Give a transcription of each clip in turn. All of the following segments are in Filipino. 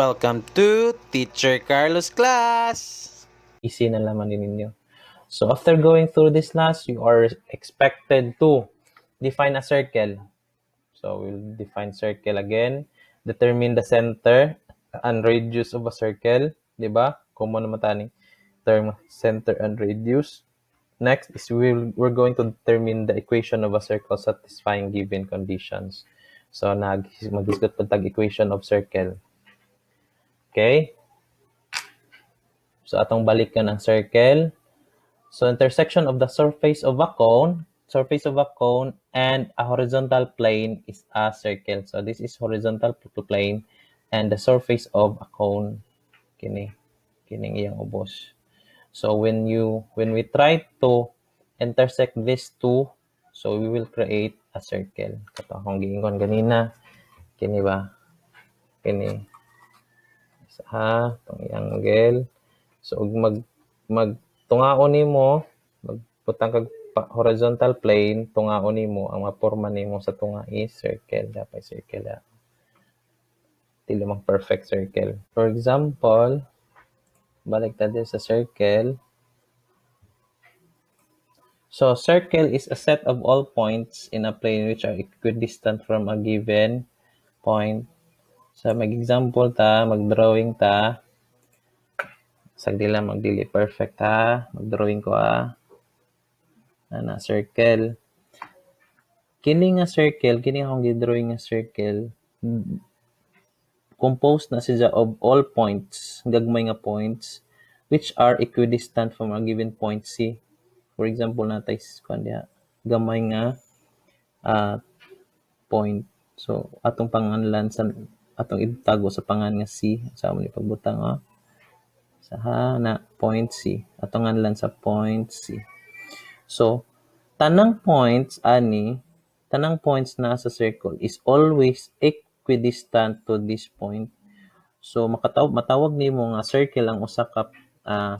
Welcome to Teacher Carlos class. Easy na laman din ninyo. So after going through this class, you are expected to define a circle. So we'll define circle again. Determine the center and radius of a circle. Diba? Common naman taning term center and radius. Next is we're going to determine the equation of a circle satisfying given conditions. So mag-isgot po tag equation of circle. Okay? So atong balikan ang circle. So intersection of the surface of a cone and a horizontal plane is a circle. So this is horizontal plane and the surface of a cone kining iyang ubos. So when we try to intersect these two, so we will create a circle. Kato akong giingon ganina, kini ba? Kini sa tong angle. So magtungaon nimo, magputang kag horizontal plane, tungaon nimo ang maporma nimo sa tunga is circle. Dapat circle ya. Dili mang perfect circle. For example, balik ta din sa circle. So circle is a set of all points in a plane which are equidistant from a given point. So mag-example ta, mag-drawing ta. Sagdi lang magdili perfect ha. Mag-drawing ko na circle. Kini nga circle, kini akong gi-drawing nga circle, composed na siya of all points, gagmay nga points, which are equidistant from a given point C. For example, natay diha, gamay nga point. So, atong panganlan sa atong itago sa pangan nga C. Sa mo ni pagbutang sa na point C. Atong nganlan sa point C. So, tanang points na sa circle is always equidistant to this point. So matawag nimo nga circle ang usa ka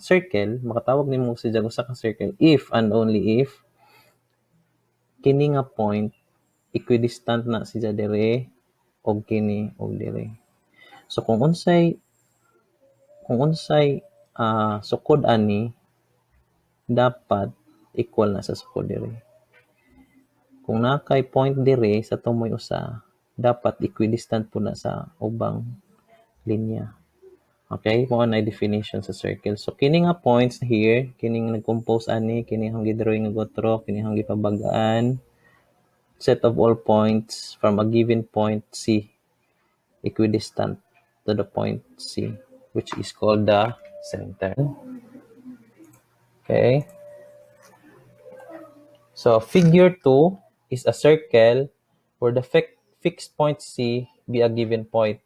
circle, makatawag nimo siya usa ka circle if and only if kini nga point equidistant na siya dire og kini og dire. So kung unsay sukod ani, dapat equal na sa sukod dire. Kung nakay point dire sa tumoy usa, dapat equidistant po na sa ubang linya. Okay, mo na definition sa circle. So kini nga points here, kini nga nag-compose ani, kini hang gi-drawing nga gotro, kini hang gipabagaan. Set of all points from a given point C equidistant to the point C, which is called the center. Okay. So figure 2 is a circle where the fixed point C be a given point.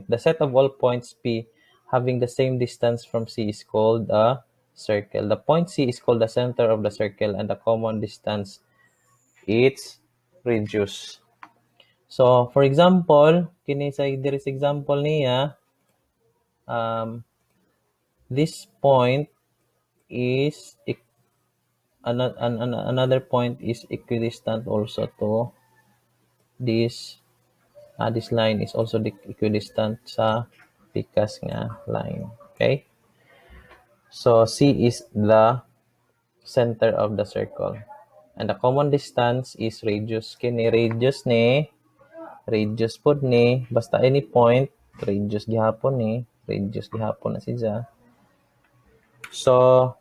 The set of all points P having the same distance from C is called a circle. The point C is called the center of the circle and the common distance is radius. So, for example, kini sa this example niya, this point is another point is equidistant also to this line is also equidistant sa pikas nga line. Okay? So, C is the center of the circle. And the common distance is radius. Kini radius pod ni, basta any point, radius gihapon na siya. So,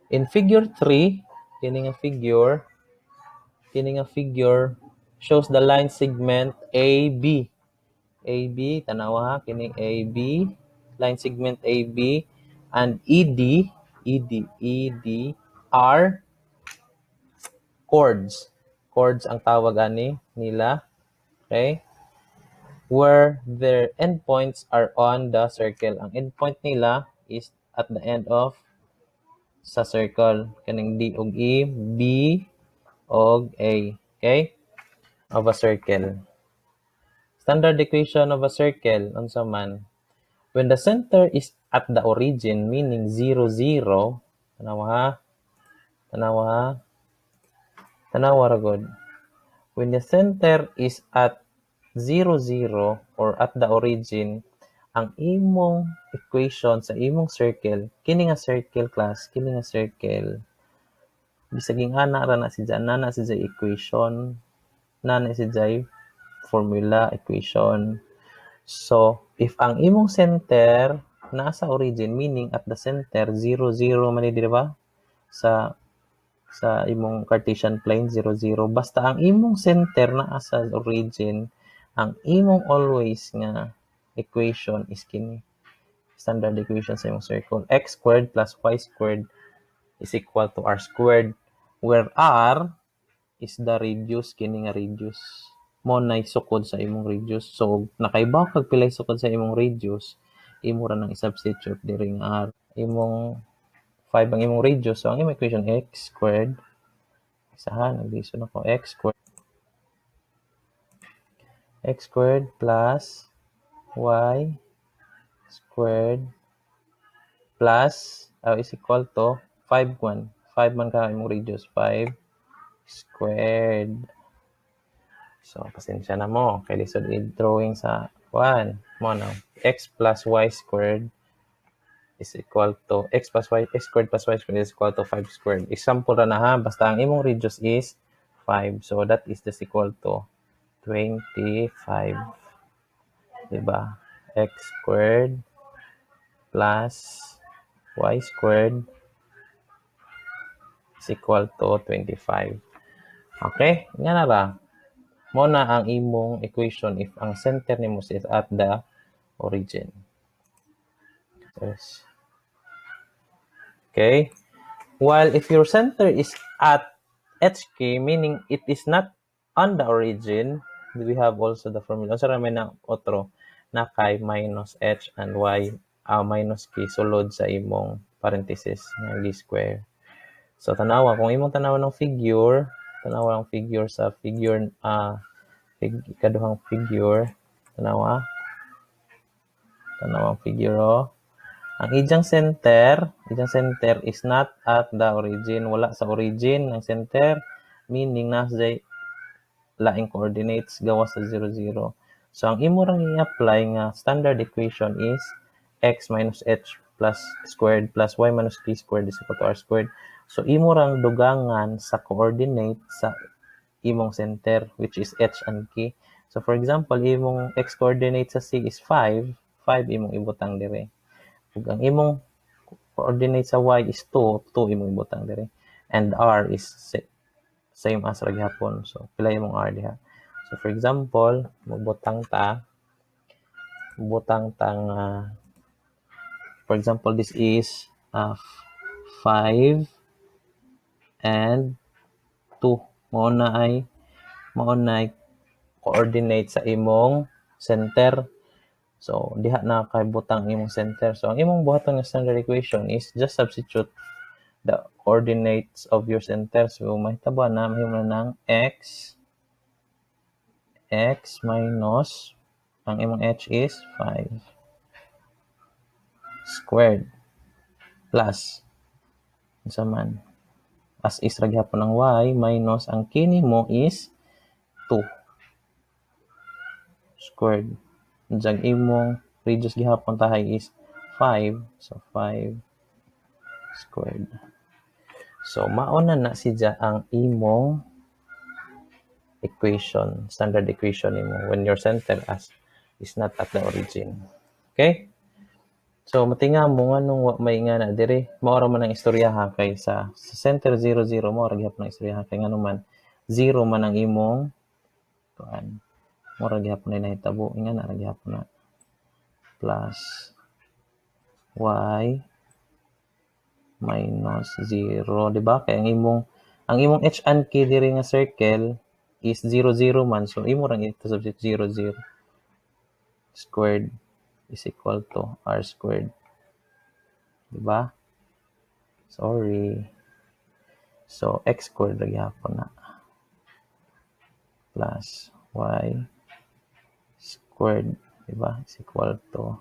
in figure 3, kini nga figure shows the line segment AB. AB, tanawa ha, kini AB, line segment AB, and ED are chords. Chords ang tawag ani nila. Okay? Where their endpoints are on the circle. Ang endpoint nila is at the end of sa circle. Kaning D og E, B og A. Okay? Of a circle. Standard equation of a circle, unsa man? When the center is at the origin, meaning 0, 0, tanawa ra god. When the center is at 0, 0 or at the origin, ang imong equation sa imong circle, kini nga circle class, kini nga circle, bisaging ana ra na siya, nana siya equation, nana siya formula equation. So, if ang imong center nasa origin, meaning at the center, 0, 0 man di ba? Sa imong Cartesian plane, 0, 0. Basta ang imong center naa sa origin, ang imong always nga equation is kini. Standard equation sa imong circle. X squared plus y squared is equal to r squared, where r is the radius, kini nga radius. Mo nay sukod sa imong radius. So, nakaibaw kag pilay sukod sa imong radius, imo ra nang i-substitute diri nga r. Imong 5 ang imong radius. So, ang imong equation x squared, isahan, nag-iso na ko, x squared plus y squared plus is equal to 5 man ka imong radius, 5 squared. So, pasensya na mo. Kaya lisod i-drawing sa 1. Mo na. X plus y squared is equal to x squared plus y squared is equal to 5 squared. Example na ha. Basta ang imong radius is 5. So, that is just equal to 25. Diba? X squared plus y squared is equal to 25. Okay? Nga na ra. Mo na ang imong equation if ang center nimo is at the origin. Yes. Okay? While if your center is at HK, meaning it is not on the origin, we have also the formula. So, may na otro na kay minus h and y minus k sulod sa imong parenthesis nga d square. So, tanawa. Kung imong tanawa ng figure, tanawa ang figure sa figure, kaduhang figure, tanawa ang figure, ang ijang center is not at the origin. Wala sa origin ng center, meaning nasa laing coordinates gawa sa 0, 0. So, ang imo rang i-apply nga standard equation is x minus h plus squared plus y minus k squared is equal to r squared. So, imo rang dugangan sa coordinate sa imong center, which is h and k. So, for example, imong x coordinate sa c is 5, 5 imong ibutang dire. Ug ang imong coordinate sa y is 2, 2 imong ibutang dire. And r is same as ra gyapon. So, pila imong r diha. So, for example, magbutang ta for example, this is 5 and 2. Mao na ay coordinate sa imong center. So, diha na kay butang imong center. So, ang imong buhaton nga standard equation is just substitute the coordinates of your center. So, mahitabo na mahimo na ng x minus ang imong h is 5 squared plus unsa man as is ra gyapon ng y minus ang kini mo is 2 squared. Ang imong radius gihapon tahay is 5. So, 5 squared. So, mauna na siya ang imong equation, standard equation nimo when your center is not at the origin. Okay? So, matinga mo nga nung may nga na dire, maura man ang istorya ha kay sa center 0, 0 mo ra gyapon ang istorya ha kay nga naman 0 man ang imong kuan. Mura gyapon na nahitabo nga na ra gyapon na plus y minus 0, di ba? Kaya ang imong h and k diri nga circle is 0, 0 man. So, imo rang ito substitute 0, 0 squared is equal to r squared. Di ba? Sorry. So, x squared lagi hapon na. Plus y squared. Di ba? Is equal to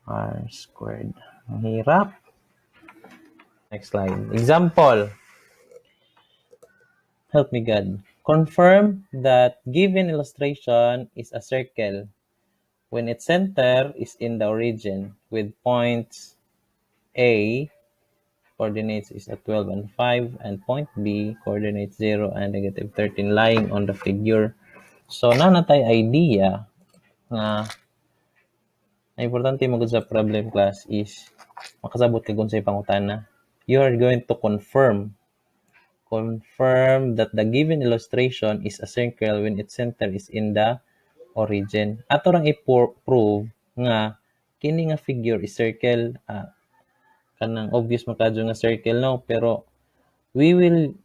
r squared. Ang hirap. Next slide. Example. Help me God. confirm that given illustration is a circle when its center is in the origin with points A coordinates is at 12 and 5 and point B coordinates 0 and negative 13 lying on the figure. So nanatay idea nga ang importante mo sa problem class is makasabot ka kung sa pangutana. You are going to confirm that the given illustration is a circle when its center is in the origin. Ato rang i-prove nga kini nga figure is circle, kanang obvious makadyo nga circle no, pero we will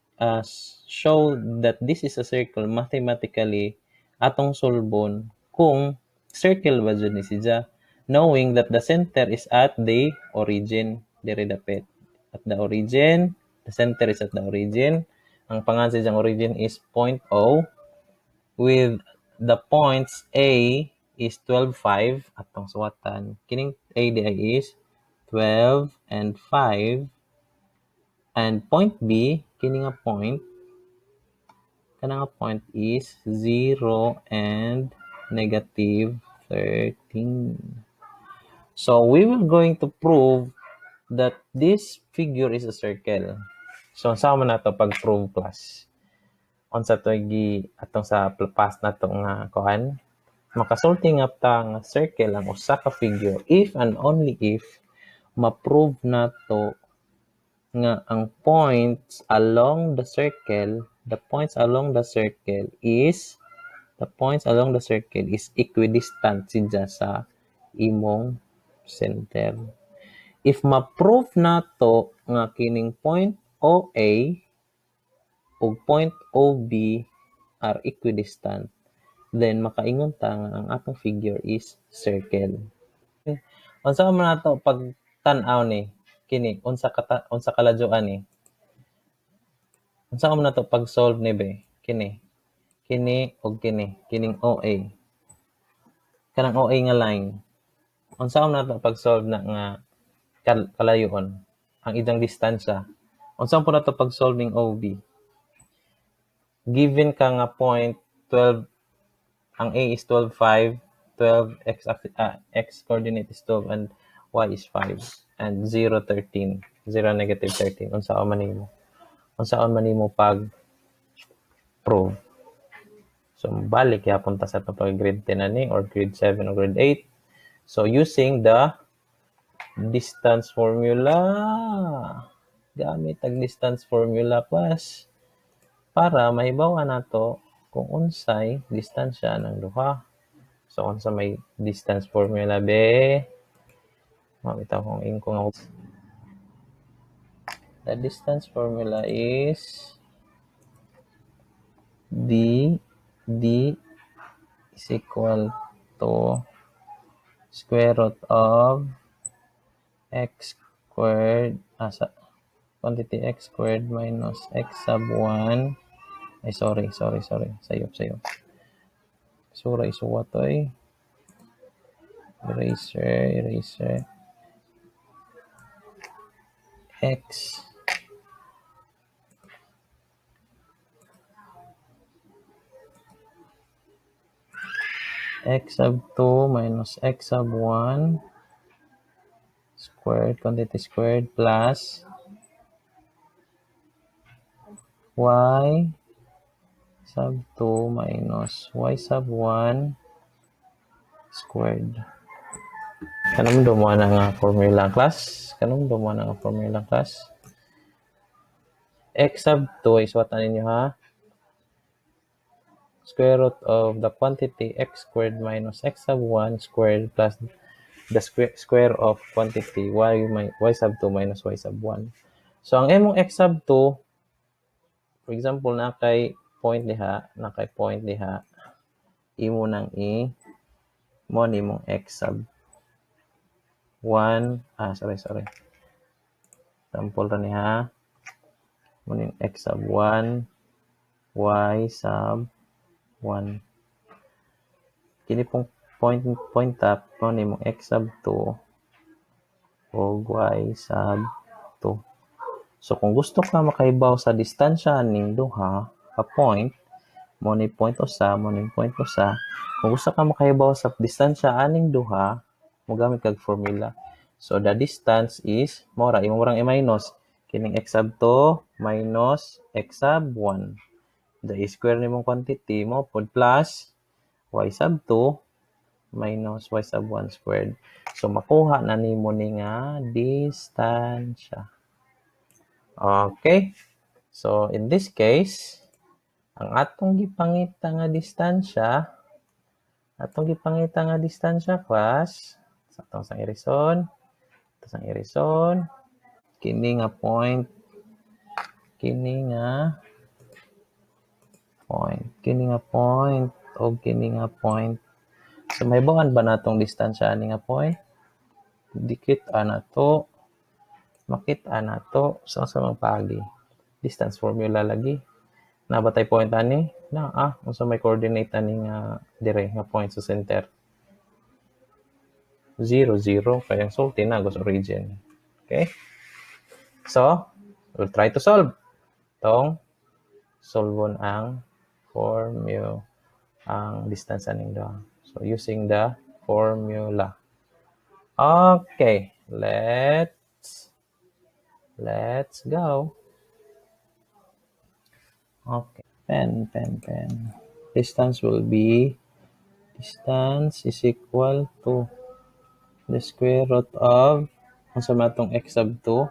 show that this is a circle mathematically atong solbon kung circle ba dyan ni siya, knowing that the center is at the origin. Dire dapit at the origin, the center is at the origin. Ang pangalan sa diyang origin is point O with the points A is 12, 5 atong suwatan. Kining A di is 12 and 5 and point B kini nga point kana nga point is 0 and negative 13. So we will going to prove that this figure is a circle. So sama na to pag prove class. Unsa to atong sa past na to nga kuan makasulti nga ta nga circle ang usa ka figure if and only if ma-prove na to nga ang points along the circle is equidistant siya sa imong center. If ma-prove na to nga kining point OA ug point OB are equidistant, then makaingon ta nga ang atong figure is circle. Unsa man nato pag tan-aw ni kini unsa kaladyoan ni? Unsa man nato pag solve ni be? Kini ug kining OA. Kanang OA nga line. Unsa man nato pag solve na nga kalayon ang idang distansya? Unsa po nato pag solve ning OB? Given ka nga point 12, ang A is 12, 5, 12, x coordinate is 12, and y is 5, and 0, 13, 0, negative 13. Unsaon man nimo pag prove. So, balik yapon ta sa pag grade 10 ani, or grade 7 or grade 8. So, using the distance formula, gamit ang distance formula class, para mahibawa nato kung unsay distansya ng duha. So, unsa may distance formula be? Mabitaw kong inko nga. The distance formula is d is equal to square root of x squared quantity x squared minus x sub 1. Ay, sorry. Sayop. Sura isuwa to eh. Eraser. X sub 2 minus x sub 1 squared, quantity squared, plus y sub 2 minus y sub 1 squared. Kanang mo na nga formula class. X sub 2 is what ninyo ha? Square root of the quantity x squared minus x sub 1 squared plus the square of quantity y sub 2 minus y sub 1. So, ang imong x sub 2, for example, nakay point diha, imo nang mo ni mong x sub 1, sorry. Sample ra niha. Mo ni x sub 1, y sub 1. Kini pong point up, mo ni mong x sub 2 o y sub 2. So, kung gusto ka makahibaw sa distansya ning duha ka point, mo ni point usa, mo ni point usa. Kung usa ka makahibaw sa distansya aning duha, mogamit kag formula. So the distance is mora imong murang i-minus kining x sub 2 minus x sub 1. The square nimong quantity mo pod plus y sub 2 minus y sub 1 squared. So makuha na nimo ni nga distansya. Okay? So in this case, ang atong gipangita nga distansya, class, sa atong sang irison, kini nga point, o kini nga point. So mahibawan ba natong distansya ani nga point? Makita na to. So sa mga pagi, distance formula lagi. Nabatay point ani? Unsa may coordinate ani nga dire nga point sa center? 0, 0. Kaya ang sulti na sa origin. Okay? So, we'll try to solve. Solvon ang formula, ang distance aning duha. So, using the formula. Okay, let's go. Okay, pen. Distance is equal to the square root of, ang samatong x sub 2,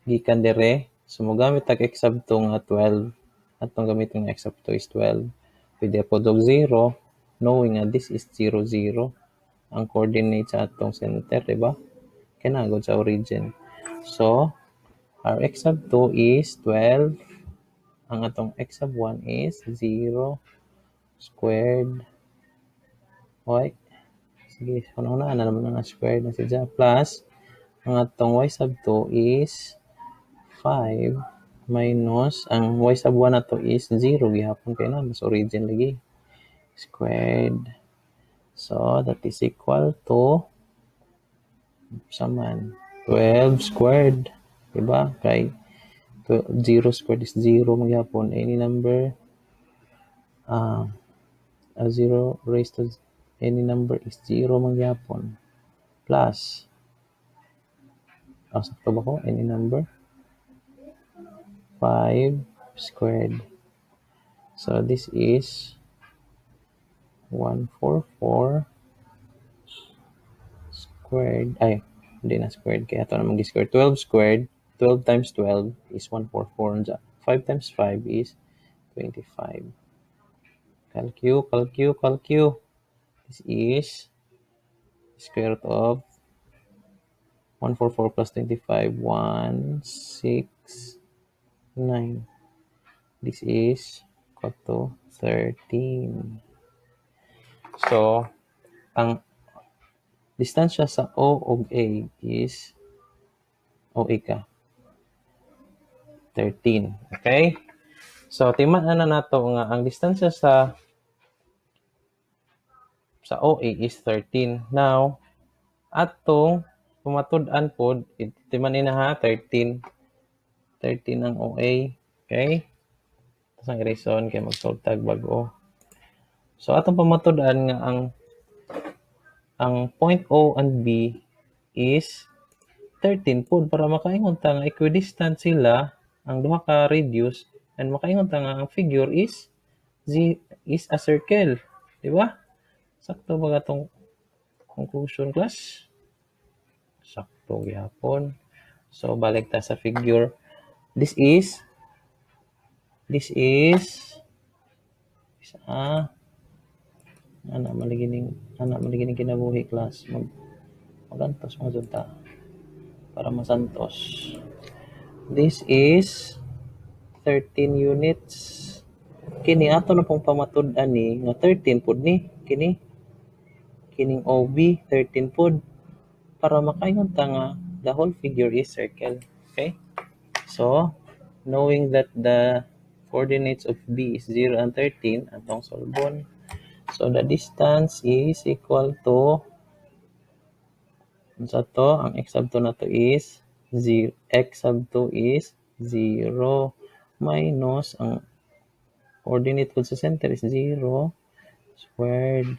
gikan dire, so mogamit tag x sub 2 nga 12, atong gamiton nga x sub 2 is 12. Pwede po dog 0, knowing nga this is 0, 0, ang coordinate sa atong center, diba? Kinagod sa origin. So, our x sub 2 is 12, ang atong x sub 1 is 0 squared y. Sige, una na naman ang squared na siya. Plus, ang atong y sub 2 is 5 minus, ang y sub 1 na to is 0. Gihapon kayo na, mas origin lagi. Squared. So, that is equal to, saman, 12 squared. Diba? Kay 0 squared is 0. Magyapon, any number, 0 raised to any number is 0 magyapon. Plus, sakto ba ko? Any number? 5 squared. So, this is 144 squared. Ay, hindi na squared. Kaya ito na mag-square. 12 squared. 12 times 12 is 144. 5 times 5 is 25. Calcu. This is square root of 144 plus 25, 169. This is equal to 13. So, ang distansya sa O ug A is OA ka. 13. Okay? So, timaan na nato nga ang distansya sa OA is 13. Now, atong pumatud-an pod, timanin na ha, 13. 13 ang OA. Okay? Tapos ang reason kay mag-solve tag bago. So, atong pamatud-an nga ang point O and B is 13 pod para makaingon ta nga equidistant sila ang duha ka radius and makaingon ta nga ang figure is a circle, di ba? Sakto ba gatong conclusion, class? Sakto gyapon. So balik ta sa figure. This is ana maligining kinabuhi, class. Magantos mga junta para masantos. This is 13 units. Kini ato na pong pamatud-an ni nga 13 pod ni kining OB 13 pod para makaingon ta nga the whole figure is circle. Okay? So, knowing that the coordinates of B is 0 and 13, atong solbon. So, the distance is equal to, sa to, ang x sub 2 na to is 0. X sub 2 is 0 minus ang Coordinate ko sa center is 0 squared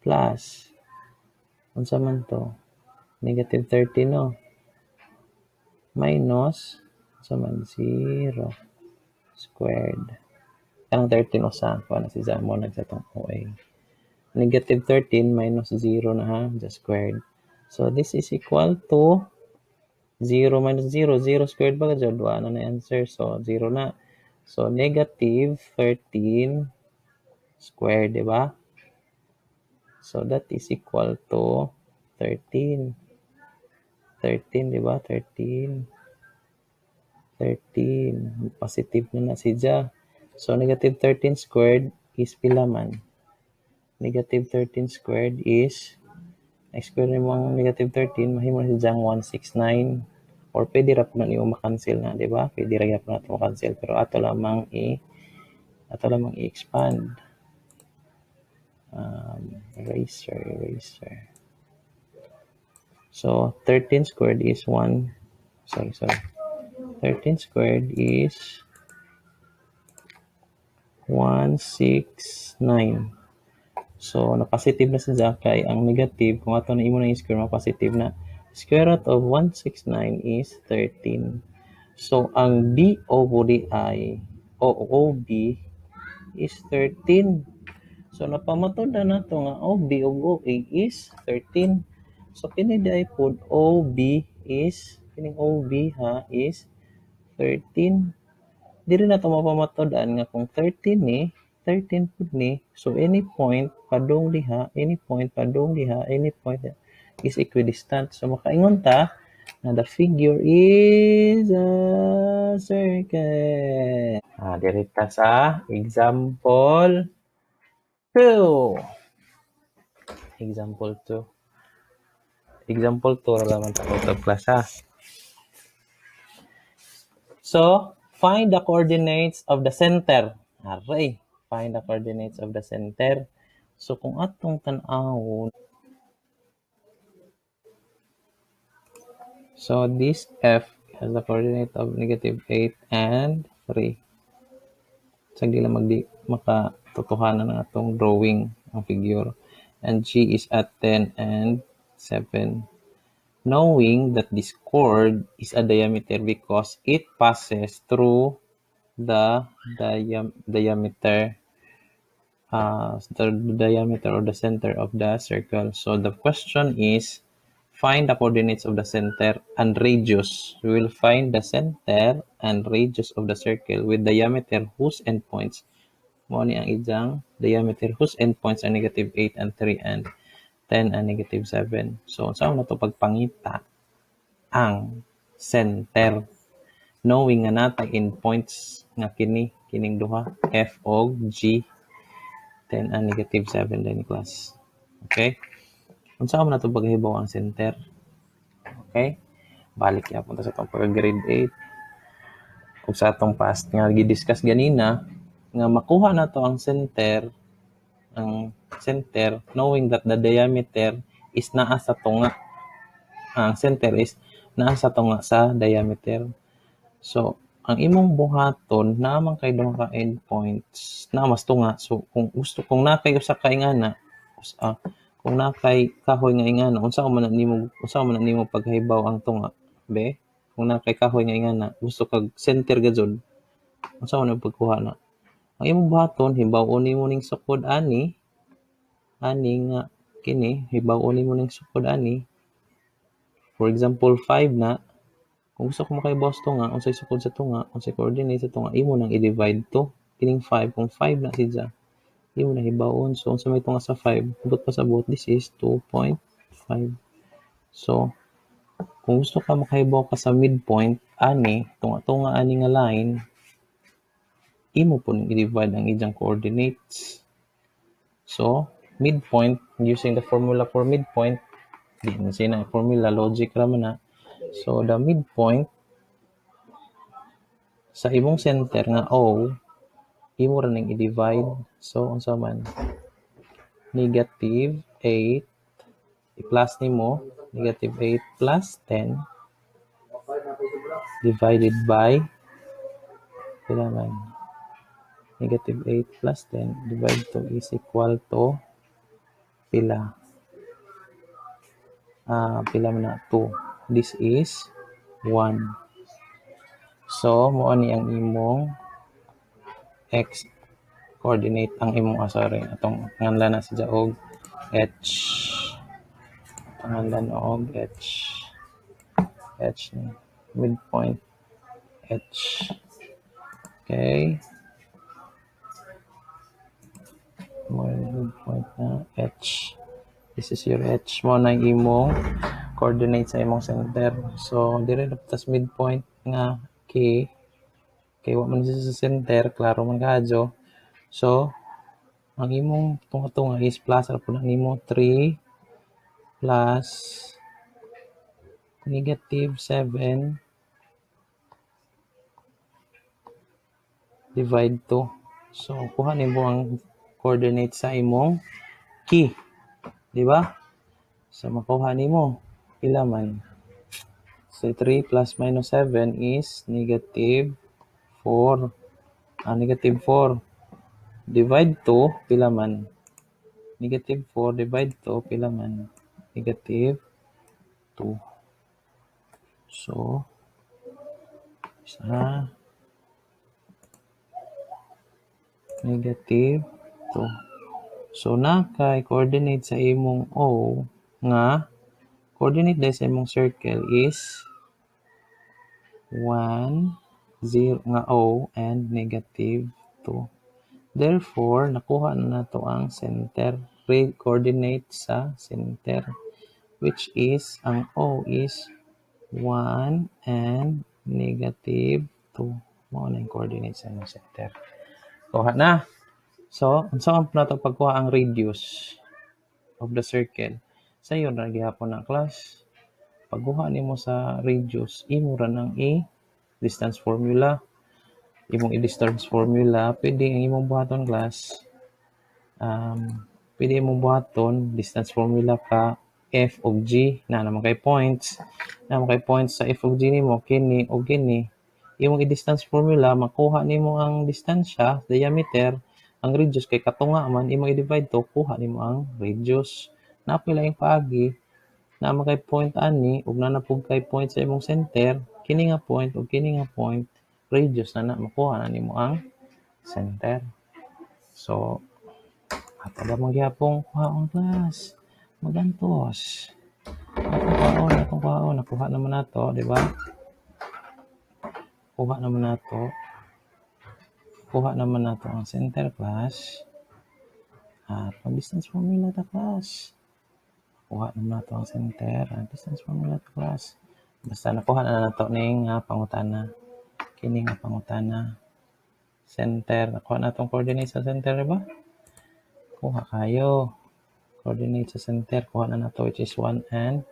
plus unsa man to? Negative 30 no? Minus unsa man 0 squared. Ang 13 usa ko na si Zamo nagsatong OA. Negative 13 minus 0 na ha, just squared. So this is equal to 0 minus 0, 0 squared ba kadyo? Duwa na answer. So 0 na. So negative 13 squared, di ba? So that is equal to 13. 13, di ba? 13. 13. Positive na siya. So negative 13 squared is pila man? Negative 13 squared is square mo ang negative 13, mahimo na siya 169. Or pwede ra na niyo makancel na, di ba? Pwede ra gyud na ito makancel. Pero ato lamang i-expand. Eraser. So 13 squared is 13 squared is 169. So na-positive na siya kay ang negative kung ato na imo na i-square ma-positive na. Square root of 169 is 13. So ang BOB is 13. So napamatod na to nga OB ug OA is 13. So kini day pod OB is kining OB ha is 13. Diri na to mapamatod-an nga kung 13 ni 13 pud ni. So any point padung diha is equidistant. So makaingon ta na the figure is a circle. Diri ta sa example 2. Example 2 ra naman ta ko class ha. So, find the coordinates of the center. Aray, find the coordinates of the center. So, kung atong tan-awon, so this F has the coordinate of negative 8 and 3. So, hindi lang makatotohanan ng atong drawing ang figure. And G is at 10 and 7. Knowing that this chord is a diameter because it passes through the diameter or the center of the circle. So the question is, find the coordinates of the center and radius. We will find the center and radius of the circle with diameter whose endpoints mo ni ang ijang diameter whose endpoints are negative 8 and 3 and 10 and negative 7. So saan na to pagpangita ang center knowing nga natay endpoints nga kining duha F og G 10 and negative 7 din class. Okay? Unsa man nato paghibaw ang center? Okay? Balik ya punta sa atong pagka-grade 8. Kung sa atong past nga gi-discuss ganina nga makuha nato ang center knowing that the diameter is naa sa tunga. Ang center is naa sa tunga sa diameter. So, ang imong buhaton naman kay duha ka endpoints na mas tunga. So, kung nakay usa ka ingana, kung nakay kahoy nga ingana, unsa man nimo paghibaw ang tunga, be? Kung nakay kahoy nga ingana, gusto kag center gadzod, unsa man pagkuha na? Ang imong buhaton hibawon nimo ning sukod ani nga kini hibawon nimo ning sukod ani. For example, 5 na. Kung gusto ko makahibaw sa tunga, unsay sukod sa tunga, unsay coordinate sa tunga, imo nang i-divide to kining 5. Kung 5 na siya, imo na hibawon. So unsa may tunga sa 5, abot pa sa abot, this is 2.5. So kung gusto ka makahibaw ka sa midpoint ani, tunga ani nga line, imo po nang i-divide ang iyang coordinates. So midpoint, using the formula for midpoint, di na siya na formula, logic raman na. So the midpoint sa imong center nga O, imo ra ning i-divide. So unsa man? Negative 8 i-plus nimo, negative 8 plus 10 divided by kailangan Negative 8 plus 10 divide 2 is equal to pila? Pila man na 2. This is 1. So, mo ni ang imong x coordinate ang imong sorry atong nganlan na sa og h. Nganlan og h ni midpoint h. Okay. Midpoint na h. This is your h mo na imong coordinate sa imong center. So, dire tas midpoint nga k. Kay wa man sa center, klaro man kadyo. So, ang imong tunga-tunga is plus ra pud ang imong 3 plus negative 7 divide 2. So, kuha nimo ang coordinate sa imong key. Di ba? So, makuha nimo pila man. So, 3 plus minus 7 is negative 4. Negative 4. Divide 2, pila man? Negative 4 divide 2, pila man? Negative 2. So, isa, negative 2. So, nakay coordinate sa imong O nga, coordinate dahil sa imong circle is 1, 0 nga O and negative 2. Therefore, nakuha na nato ang center, coordinate sa center, which is, ang O is 1 and negative 2. Mao na yung coordinate sa imong center. Kuha na. So, unsa na to pagkuha ang radius of the circle? Sa iyo na gihapon na class. Pagkuha nimo sa radius, imo ra nang distance formula. Imong i-distance formula, pwede ang imong buhaton class. Pwede imong buhaton distance formula ka f of g na naman kay points. Na naman kay points sa f of g nimo kini o kini. Imong i-distance formula, makuha nimo ang distansya, diameter, ang radius kay katunga man, imong i-divide to, kuha nimo ang radius. Napila yung paagi, na kay point ani, ug na napug kay point sa imong center, kini nga point ug kini nga point, radius na makuha na nimo ang center. So, ato ba magyapong kuha ang class? Magantos. Atong kuhaon, nakuha naman nato, di ba? Kuha naman nato ang center class. Pag distance formula ta class. Kuha naman nato ang center, distance formula ta class. Basta nakuha na nato ning pangutana. Kini nga pangutana. Center, nakuha natong coordinate sa center, di ba? Kuha kayo. Coordinate sa center, kuha na nato which is 1 and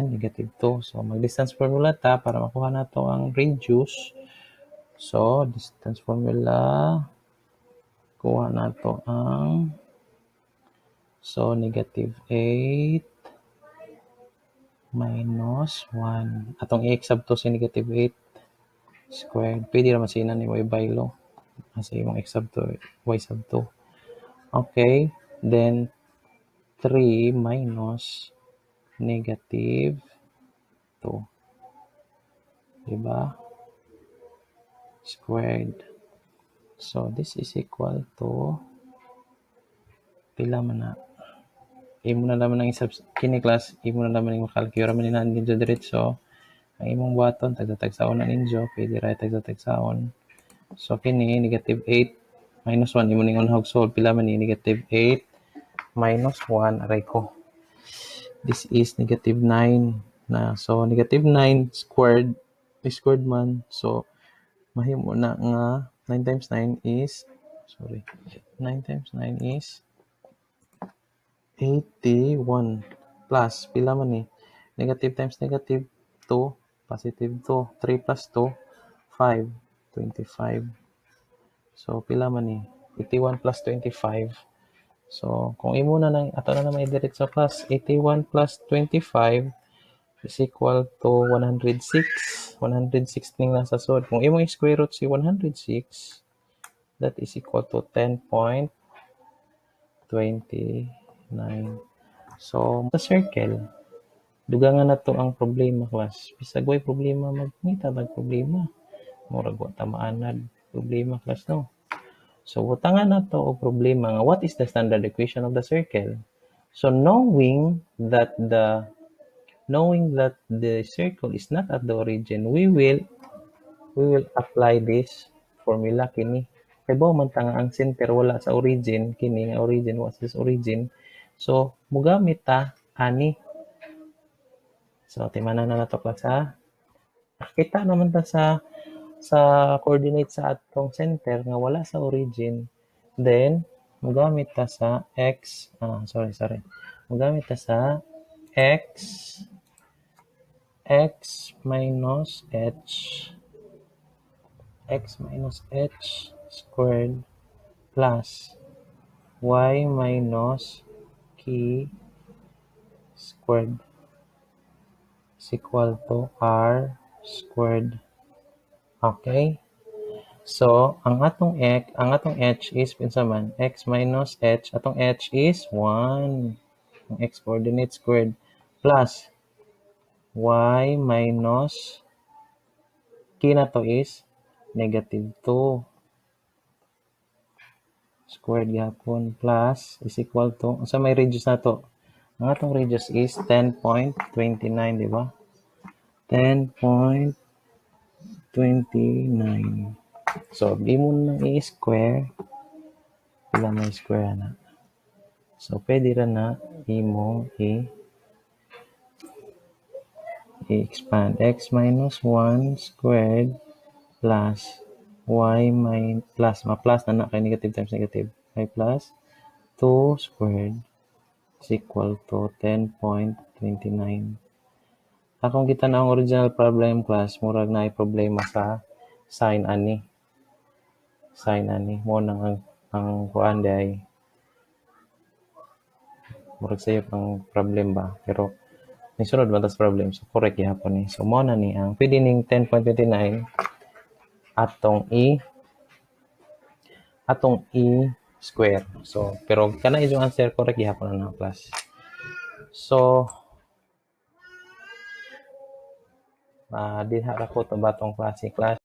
negative 2. So, mag-distance formula ta para makuha nato ang radius. So, distance formula, kuha nato ang negative 8 minus 1. Atong i-exab to si negative 8 squared. Pwede naman sinan ni y by law. Kasi imong x sub to, y sub to. Okay. Then, 3 minus negative 2. Diba? Squared. So, this is equal to pila man na. Imo na naman ang kini class, imo na naman yung calculate man na ninyo diretso. Ang imong buhaton, tagsa-tagsaon na ninyo, pwede rin tagsa-tagsaon. So, kini, negative 8 minus 1, imo ningon hog solve, pila man ni negative 8 minus 1, aray ko. This is negative 9 na. So, negative 9 squared man. So, mahimo na nga 9 times 9 is 81 plus pila man ni negative times negative 2 positive 2 3 plus 2 5 25. So pila man ni 81 plus 25. So kung imo na nang ato na naman i-direct sa plus 81 plus 25 is equal to 106 ning nasa sud. Kung imo i-square root si 106, that is equal to 10.29. So, sa circle, dugangan na to ang problema, class. Bisag way problema, magngita tag problema. Murag wa tamaanad problema, class, no? So, butangan na to og problema nga what is the standard equation of the circle? So, knowing that the circle is not at the origin, we will apply this formula kini. Kay bao man ta nga ang center wala sa origin, kini nga origin was this origin. So, mugamit ta ani. So, timanan na nato class ha. Nakita naman ta sa coordinate sa atong center nga wala sa origin. Then, mugamit ta sa x, Mugamit ta sa x minus h squared plus y minus k squared is equal to r squared. Okay? So, ang atong h is pinsa man x minus h, atong h is 1. Ang x coordinate squared plus y minus k na to is negative 2 squared gihapon plus is equal to, sa may radius na to, ang atong radius is 10.29, di ba? 10.29. So, di mo nang i-square, wala may square na. So, pwede ra na imo i-expand x minus 1 squared plus y plus na kay negative times negative, y plus 2 squared is equal to 10.29. Akong kita na ang original problem, class, murag na problema sa sign ani. Mo nang ang kuan day. Murag sayo ang problem ba, pero may sunod man tas problem, so correct gihapon ni. So mo na ni ang pwede ning 10.29 atong i square. So pero kana yung answer correct gihapon na class. So diha ra ko to batong klase class.